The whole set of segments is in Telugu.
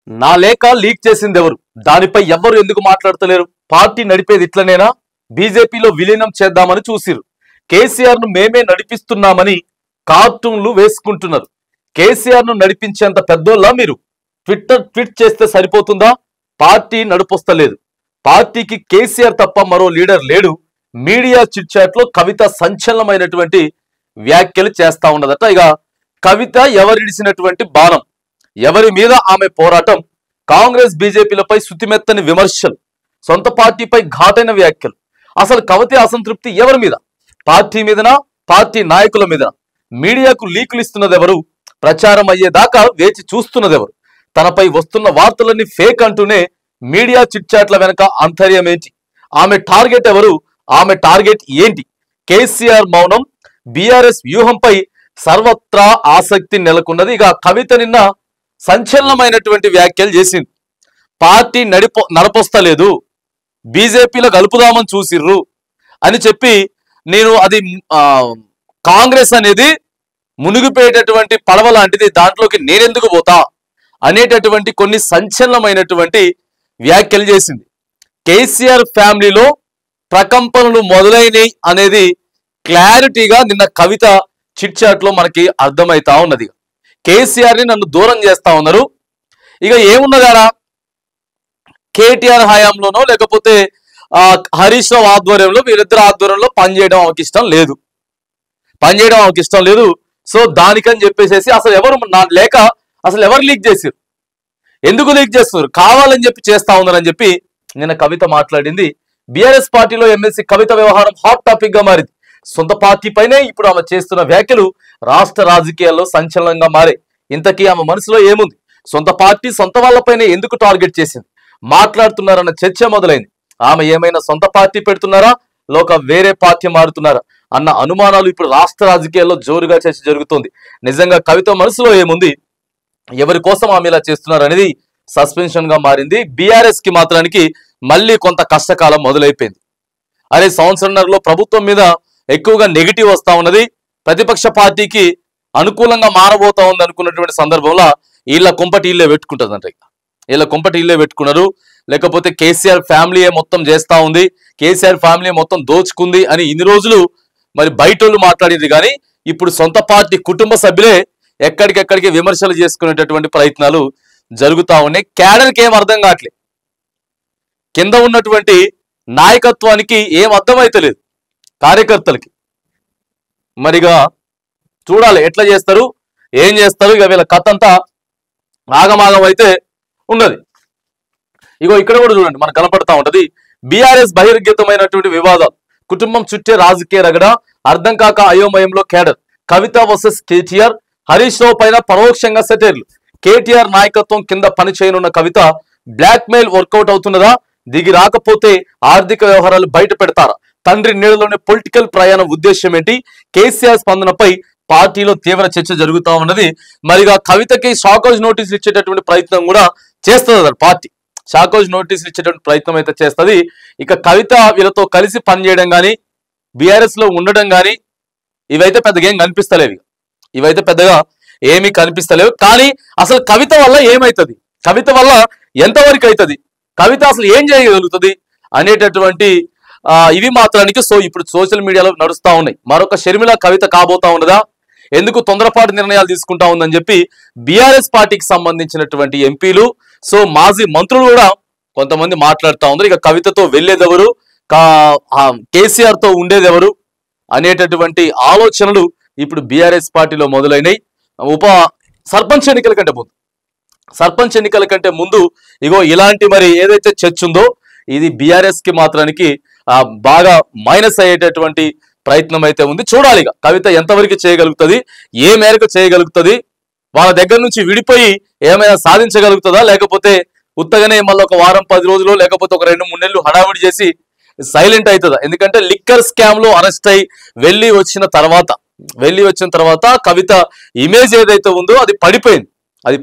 నా లేఖ లీక్ చేసింది ఎవరు? దానిపై ఎవ్వరు ఎందుకు మాట్లాడతలేరు? పార్టీ నడిపేది ఇట్లనేనా? బీజేపీలో విలీనం చేద్దామని చూసిరు. కేసీఆర్ ను మేమే నడిపిస్తున్నామని కార్టూన్లు వేసుకుంటున్నారు. కేసీఆర్ ను నడిపించేంత పెద్దోళ్ళ మీరు? ట్వీట్ చేస్తే సరిపోతుందా? పార్టీ నడుపొస్తలేదు. పార్టీకి కేసీఆర్ తప్ప మరో లీడర్ లేడు. మీడియా చిట్ చాట్ లో కవిత సంచలనమైనటువంటి వ్యాఖ్యలు చేస్తా ఉన్నదట. ఇక కవిత ఎవరిడిసినటువంటి బాణం, ఎవరి మీద ఆమె పోరాటం, కాంగ్రెస్ బీజేపీలపై శుతిమెత్తని విమర్శలు, సొంత పార్టీపై ఘాటైన వ్యాఖ్యలు. అసలు కవిత అసంతృప్తి ఎవరి మీద? పార్టీ మీదనా, పార్టీ నాయకుల మీదనా? మీడియాకు లీకులు ఇస్తున్నది ఎవరు? ప్రచారం అయ్యేదాకా వేచి చూస్తున్నది ఎవరు? తనపై వస్తున్న వార్తలన్నీ ఫేక్ అంటూనే మీడియా చిట్ చాట్ల వెనక అంతర్యం ఏంటి? ఆమె టార్గెట్ ఎవరు? ఆమె టార్గెట్ ఏంటి? కేసీఆర్ మౌనం, బీఆర్ఎస్ వ్యూహంపై సర్వత్రా ఆసక్తి నెలకొన్నది. ఇక కవిత నిన్న సంచలనమైనటువంటి వ్యాఖ్యలు చేసింది. పార్టీ నడపొస్తలేదు, బీజేపీలో కలుపుదామని చూసిర్రు అని చెప్పి, నేను అది కాంగ్రెస్ అనేది మునిగిపోయేటటువంటి పడవ లాంటిది, దాంట్లోకి నేనెందుకు పోతా అనేటటువంటి కొన్ని సంచలనమైనటువంటి వ్యాఖ్యలు చేసింది. కేసీఆర్ ఫ్యామిలీలో ప్రకంపనలు మొదలైనవి అనేది క్లారిటీగా నిన్న కవిత చిట్ చాట్ లో మనకి అర్థమవుతా ఉన్నది. కేసీఆర్ ని నన్ను దూరం చేస్తా ఉన్నారు. ఇక ఏమున్నదారా, కేటీఆర్ హయాంలోనో లేకపోతే హరీష్ రావు ఆధ్వర్యంలో, వీరిద్దరు ఆధ్వర్యంలో పనిచేయడం ఆమెకి ఇష్టం లేదు. సో దానికని చెప్పేసి అసలు ఎవరు నా లేక అసలు ఎవరు లీక్ చేశారు, ఎందుకు లీక్ చేస్తున్నారు, కావాలని చెప్పి చేస్తా ఉన్నారని చెప్పి నిన్న కవిత మాట్లాడింది. బీఆర్ఎస్ పార్టీలో ఎమ్మెల్సీ కవిత వ్యవహారం హాట్ టాపిక్ గా మారింది. సొంత పార్టీ పైనే ఇప్పుడు ఆమె చేస్తున్న వ్యాఖ్యలు రాష్ట్ర రాజకీయాల్లో సంచలనంగా మారాయి. ఇంతకీ ఆమె మనసులో ఏముంది? సొంత పార్టీ సొంత వాళ్ళపైనే ఎందుకు టార్గెట్ చేసింది? మాట్లాడుతున్నారన్న చర్చ మొదలైంది. ఆమె ఏమైనా సొంత పార్టీ పెడుతున్నారా, లోక వేరే పార్టీ మారుతున్నారా అన్న అనుమానాలు ఇప్పుడు రాష్ట్ర రాజకీయాల్లో జోరుగా చర్చ జరుగుతోంది. నిజంగా కవిత మనసులో ఏముంది, ఎవరి కోసం ఆమె ఇలా చేస్తున్నారు అనేది సస్పెన్షన్ గా మారింది. బీఆర్ఎస్ కి మాత్రానికి మళ్ళీ కొంత కష్టకాలం మొదలైపోయింది. అరే సంవత్సరంలో ప్రభుత్వం మీద ఎక్కువగా నెగిటివ్ వస్తా ఉన్నది, ప్రతిపక్ష పార్టీకి అనుకూలంగా మారబోతా ఉంది అనుకున్నటువంటి సందర్భంలో వీళ్ళ కుంపటి ఇల్లే పెట్టుకుంటుందంట. వీళ్ళ కుంపటి ఇల్లే పెట్టుకున్నారు, లేకపోతే కేసీఆర్ ఫ్యామిలీ మొత్తం చేస్తా ఉంది, కేసీఆర్ ఫ్యామిలీ మొత్తం దోచుకుంది అని ఇన్ని రోజులు మరి బయటోళ్ళు మాట్లాడింది. కానీ ఇప్పుడు సొంత పార్టీ కుటుంబ సభ్యులే ఎక్కడికెక్కడికి విమర్శలు చేసుకునేటటువంటి ప్రయత్నాలు జరుగుతూ ఉన్నాయి. క్యాడర్కి ఏం అర్థం కావట్లేదు, కింద ఉన్నటువంటి నాయకత్వానికి ఏం అర్థమైతలేదు, కార్యకర్తలకి. మరిగా చూడాలి ఎట్లా చేస్తారు, ఏం చేస్తారు. ఇక వీళ్ళ కథ అంతా ఆగమాగం అయితే ఉన్నది. ఇగో ఇక్కడ కూడా చూడండి, మనకు కనపడతా ఉంటది బీఆర్ఎస్ బహిర్గతమైనటువంటి వివాదాలు, కుటుంబం చుట్టే రాజకీయ రగడ, అర్థం కాక అయోమయంలో కేడర్, కవిత వర్సెస్ కేటీఆర్, హరీష్ రావు పైన పరోక్షంగా సెటైర్లు, కేటీఆర్ నాయకత్వం కింద పని చేయనున్న కవిత బ్లాక్ మెయిల్ వర్కౌట్ అవుతున్నదా, దిగి రాకపోతే ఆర్థిక వ్యవహారాలు బయట పెడతారా, తండ్రి నీడలోనే పొలిటికల్ ప్రయాణం ఉద్దేశం ఏంటి, కేసీఆర్ స్పందనపై పార్టీలో తీవ్ర చర్చ జరుగుతూ ఉన్నది. మరిగా కవితకి షాకోజ్ నోటీసులు ఇచ్చేటటువంటి ప్రయత్నం కూడా చేస్తుంది పార్టీ, షాకోజ్ నోటీసులు ఇచ్చేటువంటి ప్రయత్నం అయితే చేస్తుంది. ఇక కవిత వీళ్ళతో కలిసి పనిచేయడం కానీ, బీఆర్ఎస్ లో ఉండడం కానీ ఇవైతే పెద్దగా ఏం కనిపిస్తలేవు, ఇవైతే పెద్దగా ఏమీ కనిపిస్తలేవు. కానీ అసలు కవిత వల్ల ఏమవుతుంది, కవిత వల్ల ఎంతవరకు అవుతుంది, కవిత అసలు ఏం చేయగలుగుతుంది అనేటటువంటి ఇవి మాత్రానికి సో ఇప్పుడు సోషల్ మీడియాలో నడుస్తూ ఉన్నాయి. మరొక షర్మిల కవిత కాబోతా ఉన్నదా, ఎందుకు తొందరపాటు నిర్ణయాలు తీసుకుంటా ఉందని చెప్పి బీఆర్ఎస్ పార్టీకి సంబంధించినటువంటి ఎంపీలు, సో మాజీ మంత్రులు కూడా కొంతమంది మాట్లాడుతూ ఉన్నారు. ఇక కవితతో వెళ్ళేదెవరు, కేసీఆర్ తో ఉండేదెవరు అనేటటువంటి ఆలోచనలు ఇప్పుడు బీఆర్ఎస్ పార్టీలో మొదలైనవి. సర్పంచ్ ఎన్నికల కంటే ముందు ఇగో ఇలాంటి మరి ఏదైతే చర్చ ఉందో ఇది బీఆర్ఎస్ కి మాత్రానికి బాగా మైనస్ అయ్యేటటువంటి ప్రయత్నం అయితే ఉంది. చూడాలి ఇక కవిత ఎంతవరకు చేయగలుగుతుంది, ఏ మేరకు చేయగలుగుతుంది, వాళ్ళ దగ్గర నుంచి విడిపోయి ఏమైనా సాధించగలుగుతుందా, లేకపోతే ఉత్తగానే మళ్ళీ ఒక వారం 10 రోజులు లేకపోతే ఒక 2-3 నెలలు హడావిడి చేసి సైలెంట్ అవుతుందా. ఎందుకంటే లిక్కర్ స్కామ్ లో అరెస్ట్ అయి వెళ్ళి వచ్చిన తర్వాత కవిత ఇమేజ్ ఏదైతే ఉందో అది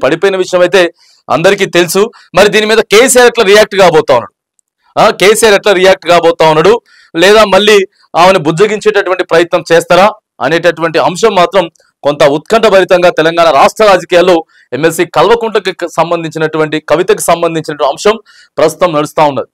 పడిపోయిన విషయం అయితే అందరికీ తెలుసు. మరి దీని మీద కేసీఆర్ ఎట్లా రియాక్ట్ కాబోతా ఉన్నాడు, లేదా మళ్ళీ ఆమెను బుజ్జగించేటటువంటి ప్రయత్నం చేస్తారా అనేటటువంటి అంశం మాత్రం కొంత ఉత్కంఠభరితంగా తెలంగాణ రాష్ట్ర రాజకీయాల్లో ఎమ్మెల్సీ కల్వకుంట్లకి సంబంధించినటువంటి కవితకు సంబంధించినటువంటి అంశం ప్రస్తుతం నడుస్తూ ఉన్నది.